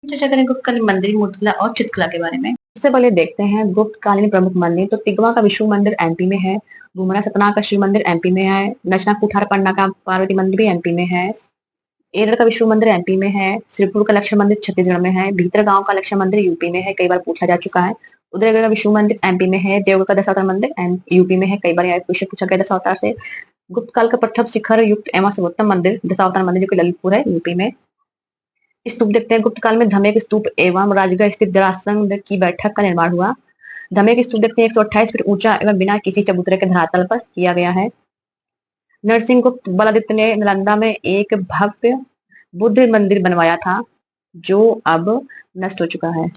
चर्चा करें गुप्तकालीन मंदिर मूर्तिकला और चित्रकला के बारे में। सबसे पहले देखते हैं गुप्तकालीन प्रमुख मंदिर। तो तिगवा का विष्णु मंदिर एमपी में है। घुमरा सतना का शिव मंदिर एमपी में है। नचना कुठार पन्ना का पार्वती मंदिर भी एमपी में है। एरड़ का विष्णु मंदिर एमपी में है। श्रीपुर का लक्ष्मण मंदिर छत्तीसगढ़ में है। भीतर गांव का लक्ष्मण मंदिर यूपी में है, कई बार पूछा जा चुका है। उदयगढ़ का विष्णु मंदिर एमपी में है। देवगढ़ का दशावतार मंदिर यूपी में है, कई बार यह क्वेश्चन पूछा गया दशावतार से। गुप्त काल का पट्टभ शिखर युक्त एवं सर्वोत्तम मंदिर दशावतार मंदिर, जो कि ललितपुर है, यूपी में। स्तूप देखते हैं। गुप्त काल में धमेक स्तूप एवं राजगढ़ स्थित जरासंध की बैठक का निर्माण हुआ। धमेक स्तूप देखते हैं 128 फीट ऊंचा एवं बिना किसी चबूतरे के धरातल पर किया गया है। नरसिंह गुप्त बलादित्य ने नालंदा में एक भव्य बुद्ध मंदिर बनवाया था, जो अब नष्ट हो चुका है।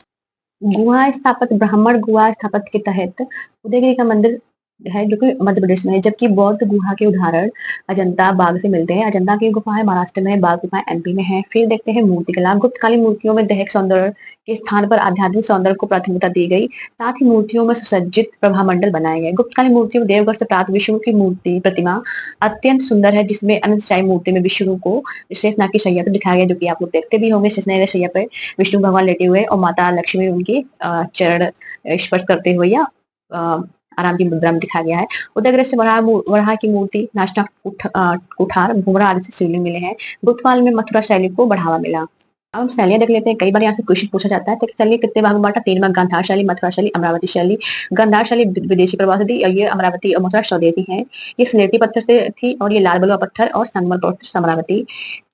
गुहा स्थापत्य ब्राह्मण गुहा स्थापत्य के तहत उदयगिरी का मंदिर है, जो कि मध्य प्रदेश में है, जबकि बौद्ध गुहा के उदाहरण अजंता बाग से मिलते हैं। अजंता की गुफा है महाराष्ट्र में, बाघ गुफा एमपी में है। फिर देखते हैं मूर्तिकला। गुप्तकालीन मूर्तियों में दैहिक सौंदर्य के स्थान पर आध्यात्मिक सौंदर्य को प्राथमिकता दी गई। साथ ही मूर्तियों में सुसज्जित प्रभा मंडल बनाए गए। गुप्तकालीन मूर्तियों में देवगढ़ से प्राप्त विष्णु की मूर्ति प्रतिमा अत्यंत सुंदर है, जिसमें अनंतशाही मूर्ति में विष्णु को शेषनाग की शैया पर दिखाया गया, जो कि आप लोग देखते भी होंगे। शेषनाग की शैया पर विष्णु भगवान लेटे हुए और माता लक्ष्मी उनकी चरण स्पर्श करते हुए या आराम की मुद्रा में दिखाया गया है। उदयग्रह से वराह की मूर्ति, नाचना कुठार, घुमरा आदि से शिवलिंग मिले हैं। गुप्तकाल में मथुरा शैली को बढ़ावा मिला। अब हम शैलियां देख लेते हैं। कई बार यहाँ से क्वेश्चन पूछा जाता है। तो शैली कितने भाग में बांटा? 3 भाग। गांधार शैली, मथुरा शैली, अमरावती शैली। गांधार शैली विदेशी प्रभाव थी, और ये अमरावती और मथुरा स्वदेशी है। ये स्लेटी पत्थर से थी, और ये लाल बलुआ पत्थर और संगमर पत्थर अमरावती।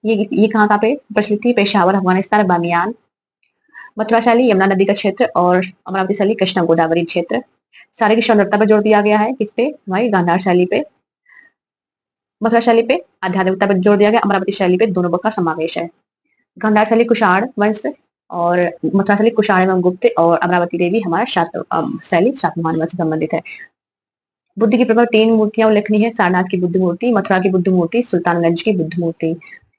ये कहाँ पे प्रचलित थी? पेशावर, अफगानिस्तान, बामियान। मथुरा शैली यमुना नदी का क्षेत्र, और अमरावती शैली कृष्णा गोदावरी क्षेत्र। शारीरिक सौंदर्यता पर जोर दिया गया है, किसपे? हमारी गांधार शैली पे। मथुरा शैली पे आध्यात्मिकता पर जोर दिया गया। अमरावती शैली पे दोनों का समावेश है। गांधार शैली कुषाण वंश, और मथुरा शैली कुषाण एवं गुप्त, और अमरावती देवी हमारा शैली शातवाहन वंश से संबंधित है। बुद्ध की प्रमुख 3 मूर्तियां उल्लेखनीय है। सारनाथ की बुद्ध मूर्ति, मथुरा की बुद्ध मूर्ति, सुल्तानगंज की बुद्ध मूर्ति।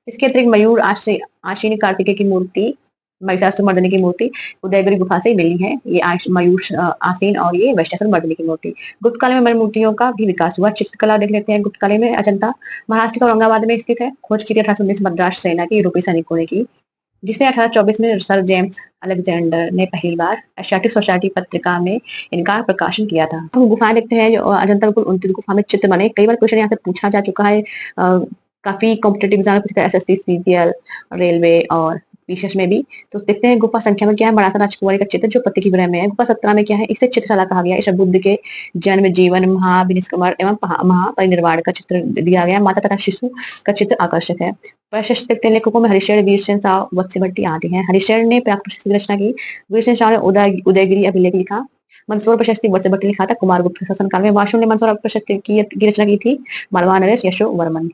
इसके अतिरिक्त मयूर आशीन कार्तिकेय की मूर्ति, महिषासुरमर्दिनी की मूर्ति उदयगिरी गुफा से मिली है। ये मयूर आसीन, और ये महिषासुरमर्दिनी की मूर्ति। गुप्त काल में मणि मूर्तियों का भी विकास हुआ। चित्रकला देख लेते हैं। गुप्त काल में अजंता महाराष्ट्र के औरंगाबाद में स्थित है। खोज की थी 1819 मद्रास सेना की यूरोपीय सैनिकों ने की, जिसे 1824 में सर जेम्स अलेक्जेंडर ने पहली बार एशियाटिक सोसाइटी पत्रिका में इनका प्रकाशन किया था। हम गुफाएं देखते हैं। जो अजंता कुल 29 गुफा में चित्र बने। कई बार क्वेश्चन यहाँ से पूछा जा चुका है। काफी कॉम्पिटेटिव एग्जाम में एसएससी, सीजीएल, रेलवे और विशेष में भी। तो देखते हैं गुफा संख्या में क्या है। मराठा राजकुमारी का चित्र, जो पति की ग्रह में है। गुफा 17 में क्या है? इसे चित्रशाला कहा गया। इसे बुद्ध के जन्म, जीवन, महाविनिष्क्रमण एवं महापरिनिर्वाण का चित्र दिया गया। माता तथा शिशु का चित्र आकर्षक है। प्रशस्त देखते हैं लेखकों में हरिशेर, वीरसेन साव, वत्स्य आदि हैं। हरिशेर ने प्राप्त प्रशस्ति की रचना की। वीरसेन साव ने उदयगिरी अभिलेख लिखा। मंदसौर प्रशस्ति वत्स्य ने लिखा था कुमार गुप्त शासन काल में। वासु ने मंदसौर प्रशस्ति की रचना की थी मालवा नरेश यशोवर्मन।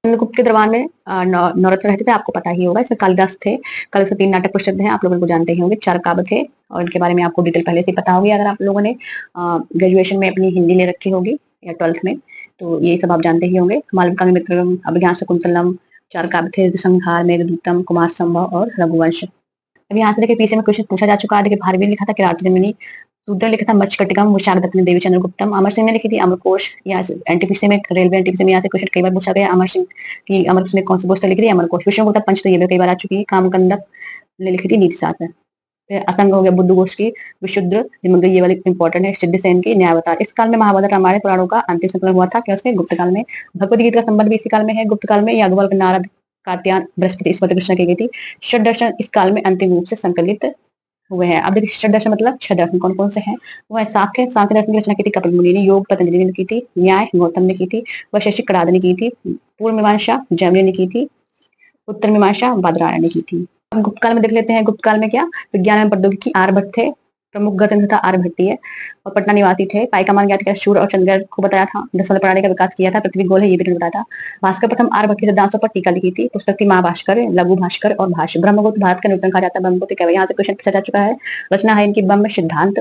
चंद्रगुप्त के दरबार में नवरत्न रहते थे, आपको पता ही होगा। इसमें कालिदास थे। कालिदास के 3 नाटक प्रसिद्ध हैं, आप लोग इनको जानते ही होंगे। 4 काव्य थे, और इनके बारे में आपको डिटेल पहले से पता होगी, अगर आप लोगों ने ग्रेजुएशन में अपनी हिंदी ले रखी होगी या 12th में, तो ये सब आप जानते ही होंगे। मालविका मित्रम, अभिज्ञान शकुंतलम। 4 काव्य थे, संहार, मेघदूतम, कुमार संभव और रघुवंश। अब यहाँ से देखिए पीछे में क्वेश्चन पूछा जा चुका है। देखिए भारवी ने लिखा था किरात जमिनी। शूद्र लिखा था मच्छकटिकम, विशाखदत्त ने देवी चंद्रगुप्तम। अमर सिंह ने लिखी थी अमरकोश। यहाँ से एनटीपीसी में, रेलवे एनटीपीसी में यहाँ से क्वेश्चन कई बार पूछा गया। अमर सिंह ने कौन सी पुस्तक लिखी थी? अमरकोश। विष्णुगुप्ता पंच, तो ये भी कई बार आ चुकी है। कामकंदक ने लिखी थी नीति शास्त्र। फिर असंग हो गया बुद्ध घोष की विशुद्ध, ये वाली इंपॉर्टेंट है। सिद्धसेन की न्यायावतार। इस काल में महाभारत रामायण पुराणों का अंतिम संकलन हुआ था, क्या उसके? गुप्त काल में। भगवद गीता का संबंध भी इसी काल में है। गुप्त काल में याज्ञवल्क्य, नारद, कात्यायन, बृहस्पति इस पर रचना की गई थी। षट दर्शन इस काल में अंतिम रूप से संकलित हुए हैं। अब देखिए षट दर्शन मतलब 6 दर्शन कौन कौन से हैं? वो है सांख्य दर्शन की रचना की थी कपिल मुनि ने। योग पतंजलि ने की थी। न्याय गौतम ने की थी। वैशेषिक कणाद ने की थी। पूर्व मीमांसा जैमिनी ने की थी। उत्तर मीमांसा बादरायण ने की थी। अब गुप्त काल में देख लेते हैं। गुप्त काल में क्या? विज्ञान एवं प्रौद्योगिकी आर्यभट्ट थे। प्रमुख ग्रंथ था आर्यभट्टीय, और पटना निवासी थे। पाई का मान ज्ञात किया, सूर्य और चंद्र को बताया था। 10 प्रणाली का विकास किया था। पृथ्वी गोल है, ये भी बताया था। भास्कर प्रथम आर्यभट्ट के सिद्धांतों पर टीका लिखी थी। पुस्तक थी महाभास्कर, लघु भास्कर और भाष्य। ब्रह्मगुप्त भारत का न्यूटन कहा जाता है। ब्रह्मगुप्त क्या? यहाँ से क्वेश्चन पूछा जा चुका है। रचना है इनकी ब्रह्म सिद्धांत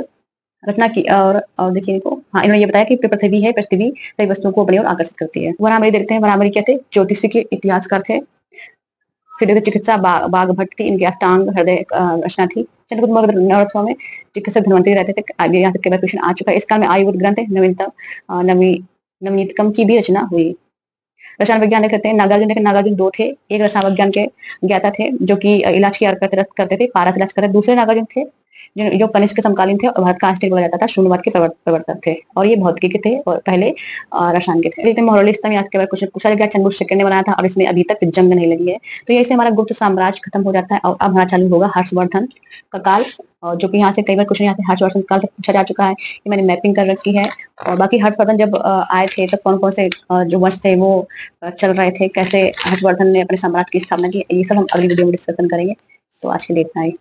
रचना की, और देखिए इनको, हाँ, इन्होंने ये बताया कि पृथ्वी है, पृथ्वी कई वस्तुओं को अपनी ओर आकर्षित करती है। वराहमिहिर देखते हैं। वराहमिहिर क्या थे? ज्योतिषी के इतिहासकार थे। फिर देखिए चिकित्सा बाघभट्ट थी, इनकी अष्टांग हृदय रचना थी। चंद्रगुप्त मौर्य नवरत्नों में चिकित्सक धन्वंतरी रहते थे। आगे यहाँ तक क्वेश्चन आ चुका है। इस काल में आयुर्वेद ग्रंथ नवीनतम की भी रचना हुई। रसायन विज्ञान देख लेते हैं। नागार्जुन 2 थे। एक रसायन विज्ञान के ज्ञाता थे जो कि इलाज किया करते थे, पारा से इलाज करते थे। दूसरे नागार्जुन थे जो कनिष्क के समकालीन थे और भारत का आस्तिक बोला जाता था, शून्यवाद के प्रवर्तक थे और ये भौतिकी के थे और पहले रसायन के थे। लेकिन मोरलिस्ता में आज के बारे में कुछ पूछा गया, चंद्रगुप्त ने बनाया था और इसमें अभी तक जंग नहीं लगी है। तो ये से हमारा गुप्त साम्राज्य खत्म हो जाता है और अब हमारा चालू होगा हर्षवर्धन का काल, और जो कि यहाँ से कई बार क्वेश्चन यहाँ से हर्षवर्धन काल तक पूछा जा चुका है। ये मैंने मैपिंग कर रखी है। और बाकी हर्षवर्धन जब आए थे तब कौन कौन से जो वंश थे वो चल रहे थे, कैसे हर्षवर्धन ने अपने साम्राज्य की स्थापना की, ये सब हम अगली वीडियो में डिस्कशन करेंगे। तो आज के लिए इतना ही।